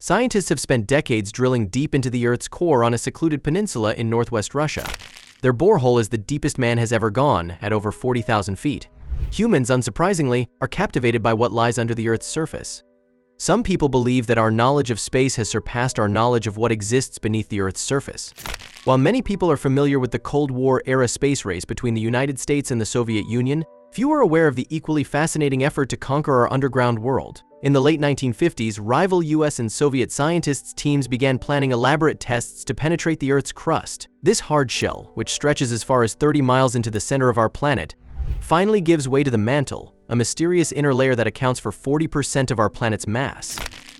Scientists have spent decades drilling deep into the Earth's core on a secluded peninsula in northwest Russia. Their borehole is the deepest man has ever gone, at over 40,000 feet. Humans, unsurprisingly, are captivated by what lies under the Earth's surface. Some people believe that our knowledge of space has surpassed our knowledge of what exists beneath the Earth's surface. While many people are familiar with the Cold War-era space race between the United States and the Soviet Union, few are aware of the equally fascinating effort to conquer our underground world. In the late 1950s, rival US and Soviet scientists' teams began planning elaborate tests to penetrate the Earth's crust. This hard shell, which stretches as far as 30 miles into the center of our planet, finally gives way to the mantle, a mysterious inner layer that accounts for 40% of our planet's mass.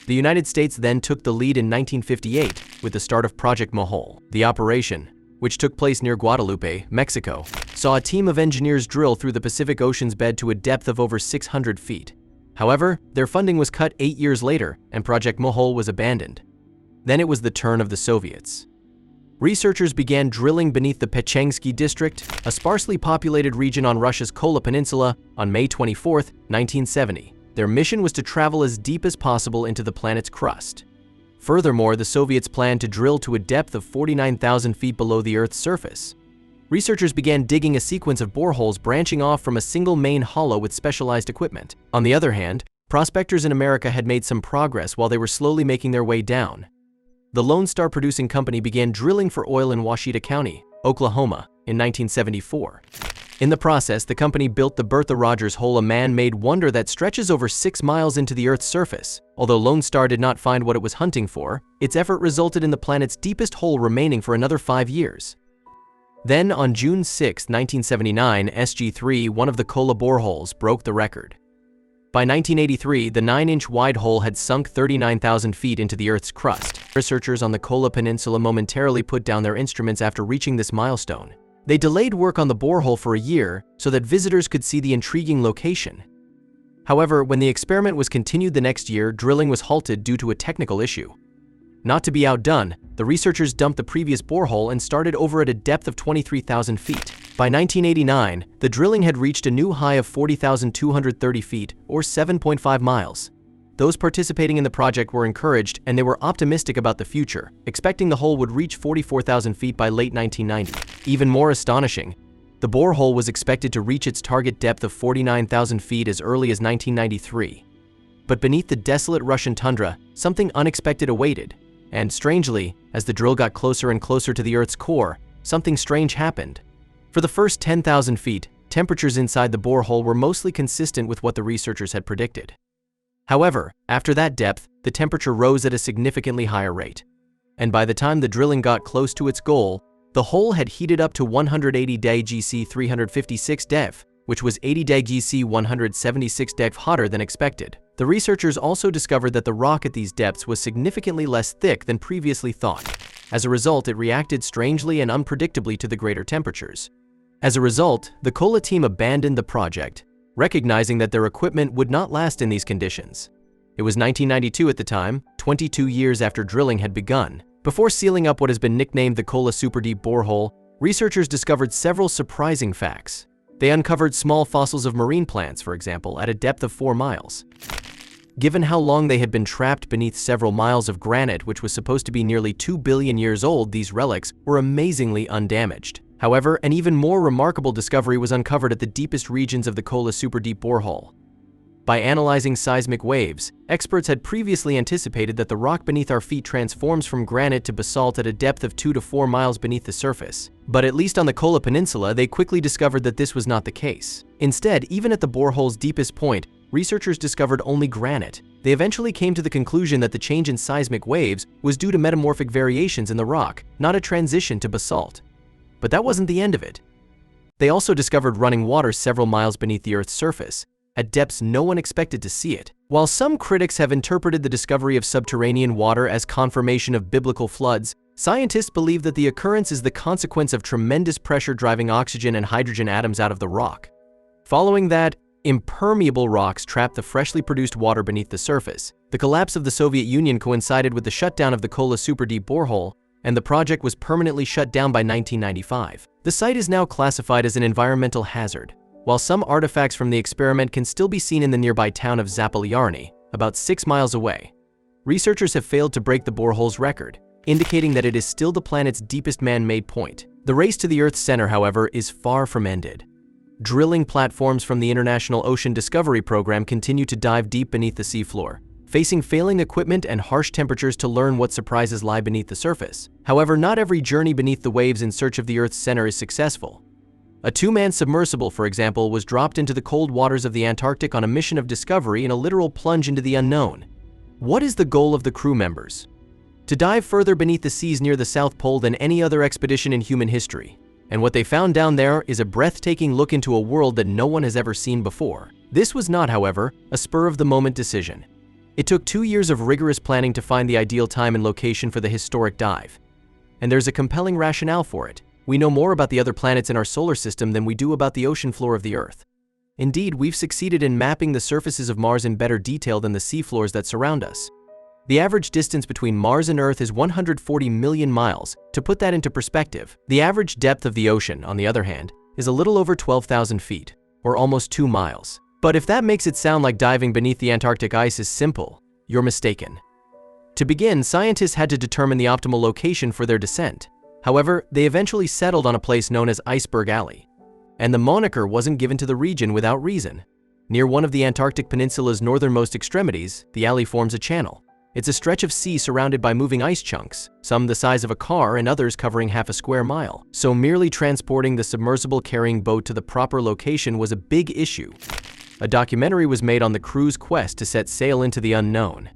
The United States then took the lead in 1958 with the start of Project Borehole. The operation, which took place near Guadalupe, Mexico, saw a team of engineers drill through the Pacific Ocean's bed to a depth of over 600 feet. However, their funding was cut 8 years later, and Project Borehole was abandoned. Then it was the turn of the Soviets. Researchers began drilling beneath the Pechengsky district, a sparsely populated region on Russia's Kola Peninsula, on May 24, 1970. Their mission was to travel as deep as possible into the planet's crust. Furthermore, the Soviets planned to drill to a depth of 49,000 feet below the Earth's surface. Researchers began digging a sequence of boreholes branching off from a single main hollow with specialized equipment. On the other hand, prospectors in America had made some progress while they were slowly making their way down. The Lone Star Producing Company began drilling for oil in Washita County, Oklahoma, in 1974. In the process, the company built the Bertha Rogers Hole, a man-made wonder that stretches over 6 miles into the Earth's surface. Although Lone Star did not find what it was hunting for, its effort resulted in the planet's deepest hole remaining for another 5 years. Then, on June 6, 1979, SG-3, one of the Kola boreholes, broke the record. By 1983, the 9-inch wide hole had sunk 39,000 feet into the Earth's crust. Researchers on the Kola Peninsula momentarily put down their instruments after reaching this milestone. They delayed work on the borehole for a year so that visitors could see the intriguing location. However, when the experiment was continued the next year, drilling was halted due to a technical issue. Not to be outdone, the researchers dumped the previous borehole and started over at a depth of 23,000 feet. By 1989, the drilling had reached a new high of 40,230 feet, or 7.5 miles. Those participating in the project were encouraged, and they were optimistic about the future, expecting the hole would reach 44,000 feet by late 1990. Even more astonishing, the borehole was expected to reach its target depth of 49,000 feet as early as 1993. But beneath the desolate Russian tundra, something unexpected awaited. And strangely, as the drill got closer and closer to the Earth's core, something strange happened. For the first 10,000 feet, temperatures inside the borehole were mostly consistent with what the researchers had predicted. However, after that depth, the temperature rose at a significantly higher rate. And by the time the drilling got close to its goal, the hole had heated up to 180 degc 356 dev, which was 80 degc 176 dev hotter than expected. The researchers also discovered that the rock at these depths was significantly less thick than previously thought. As a result, it reacted strangely and unpredictably to the greater temperatures. As a result, the Kola team abandoned the project, recognizing that their equipment would not last in these conditions. It was 1992 at the time, 22 years after drilling had begun. Before sealing up what has been nicknamed the Kola Superdeep Borehole, researchers discovered several surprising facts. They uncovered small fossils of marine plants, for example, at a depth of 4 miles. Given how long they had been trapped beneath several miles of granite, which was supposed to be nearly 2 billion years old, these relics were amazingly undamaged. However, an even more remarkable discovery was uncovered at the deepest regions of the Kola Superdeep Borehole. By analyzing seismic waves, experts had previously anticipated that the rock beneath our feet transforms from granite to basalt at a depth of 2 to 4 miles beneath the surface. But at least on the Kola Peninsula, they quickly discovered that this was not the case. Instead, even at the borehole's deepest point, researchers discovered only granite. They eventually came to the conclusion that the change in seismic waves was due to metamorphic variations in the rock, not a transition to basalt. But that wasn't the end of it. They also discovered running water several miles beneath the Earth's surface, at depths no one expected to see it. While some critics have interpreted the discovery of subterranean water as confirmation of biblical floods, scientists believe that the occurrence is the consequence of tremendous pressure driving oxygen and hydrogen atoms out of the rock. Following that, impermeable rocks trapped the freshly produced water beneath the surface. The collapse of the Soviet Union coincided with the shutdown of the Kola Superdeep Borehole, and the project was permanently shut down by 1995. The site is now classified as an environmental hazard, while some artifacts from the experiment can still be seen in the nearby town of Zapolyarny, about 6 miles away. researchers have failed to break the borehole's record, indicating that it is still the planet's deepest man-made point. The race to the Earth's center, however, is far from ended. Drilling platforms from the International Ocean Discovery Program continue to dive deep beneath the seafloor, facing failing equipment and harsh temperatures to learn what surprises lie beneath the surface. However, not every journey beneath the waves in search of the Earth's center is successful. A two-man submersible, for example, was dropped into the cold waters of the Antarctic on a mission of discovery in a literal plunge into the unknown. What is the goal of the crew members? To dive further beneath the seas near the South Pole than any other expedition in human history. And what they found down there is a breathtaking look into a world that no one has ever seen before. This was not, however, a spur-of-the-moment decision. It took 2 years of rigorous planning to find the ideal time and location for the historic dive. And there's a compelling rationale for it. We know more about the other planets in our solar system than we do about the ocean floor of the Earth. Indeed, we've succeeded in mapping the surfaces of Mars in better detail than the seafloors that surround us. The average distance between Mars and Earth is 140 million miles. To put that into perspective, the average depth of the ocean, on the other hand, is a little over 12,000 feet, or almost 2 miles. But if that makes it sound like diving beneath the Antarctic ice is simple, you're mistaken. To begin, scientists had to determine the optimal location for their descent. However, they eventually settled on a place known as Iceberg Alley. And the moniker wasn't given to the region without reason. Near one of the Antarctic Peninsula's northernmost extremities, the alley forms a channel. It's a stretch of sea surrounded by moving ice chunks, some the size of a car and others covering half a square mile. So merely transporting the submersible carrying boat to the proper location was a big issue. A documentary was made on the crew's quest to set sail into the unknown.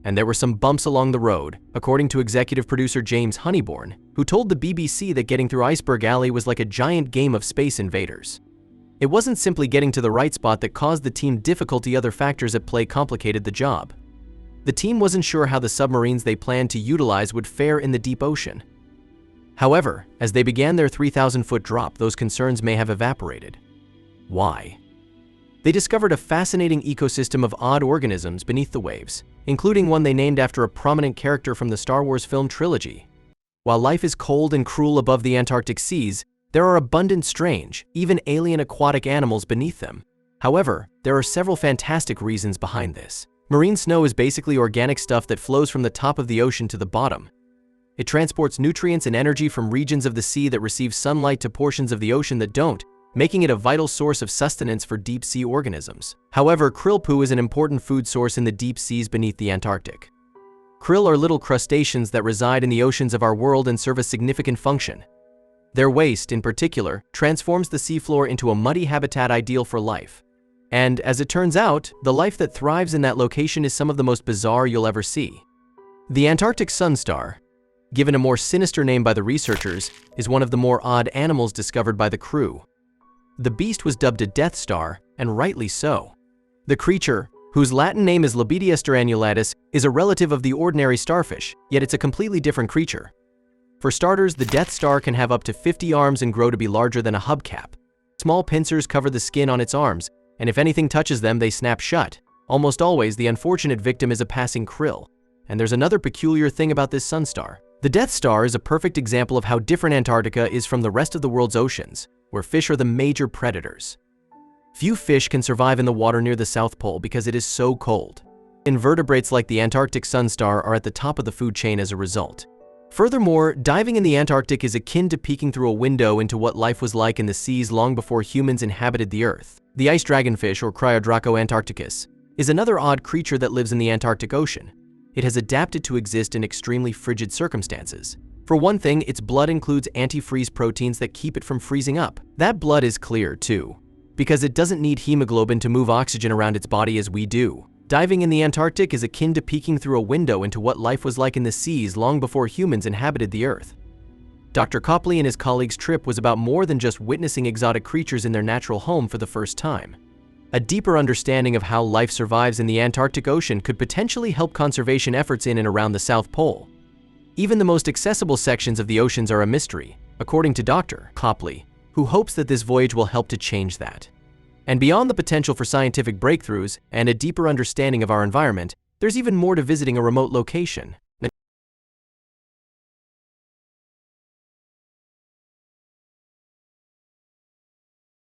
And there were some bumps along the road, according to executive producer James Honeyborn, who told the BBC that getting through Iceberg Alley was like a giant game of Space Invaders. It wasn't simply getting to the right spot that caused the team difficulty, other factors at play complicated the job. The team wasn't sure how the submarines they planned to utilize would fare in the deep ocean. However, as they began their 3,000-foot drop, those concerns may have evaporated. Why? They discovered a fascinating ecosystem of odd organisms beneath the waves, including one they named after a prominent character from the Star Wars film trilogy. While life is cold and cruel above the Antarctic seas, there are abundant strange, even alien aquatic animals beneath them. However, there are several fantastic reasons behind this. Marine snow is basically organic stuff that flows from the top of the ocean to the bottom. It transports nutrients and energy from regions of the sea that receive sunlight to portions of the ocean that don't, making it a vital source of sustenance for deep-sea organisms. However, krill poo is an important food source in the deep seas beneath the Antarctic. Krill are little crustaceans that reside in the oceans of our world and serve a significant function. Their waste, in particular, transforms the seafloor into a muddy habitat ideal for life. And, as it turns out, the life that thrives in that location is some of the most bizarre you'll ever see. The Antarctic sunstar, given a more sinister name by the researchers, is one of the more odd animals discovered by the crew. The beast was dubbed a Death Star, and rightly so. The creature, whose Latin name is Lebedia sternulatus, is a relative of the ordinary starfish, yet it's a completely different creature. For starters, the Death Star can have up to 50 arms and grow to be larger than a hubcap. Small pincers cover the skin on its arms, and if anything touches them, they snap shut. Almost always, the unfortunate victim is a passing krill. And there's another peculiar thing about this sunstar. The Death Star is a perfect example of how different Antarctica is from the rest of the world's oceans, where fish are the major predators. Few fish can survive in the water near the South Pole because it is so cold. Invertebrates like the Antarctic sunstar are at the top of the food chain as a result. Furthermore, diving in the Antarctic is akin to peeking through a window into what life was like in the seas long before humans inhabited the Earth. The ice dragonfish, or Cryodraco antarcticus, is another odd creature that lives in the Antarctic Ocean. It has adapted to exist in extremely frigid circumstances. For one thing, its blood includes antifreeze proteins that keep it from freezing up. That blood is clear, too, because it doesn't need hemoglobin to move oxygen around its body as we do. Diving in the Antarctic is akin to peeking through a window into what life was like in the seas long before humans inhabited the Earth. Dr. Copley and his colleagues' trip was about more than just witnessing exotic creatures in their natural home for the first time. A deeper understanding of how life survives in the Antarctic Ocean could potentially help conservation efforts in and around the South Pole. Even the most accessible sections of the oceans are a mystery, according to Dr. Copley, who hopes that this voyage will help to change that. And beyond the potential for scientific breakthroughs and a deeper understanding of our environment, there's even more to visiting a remote location.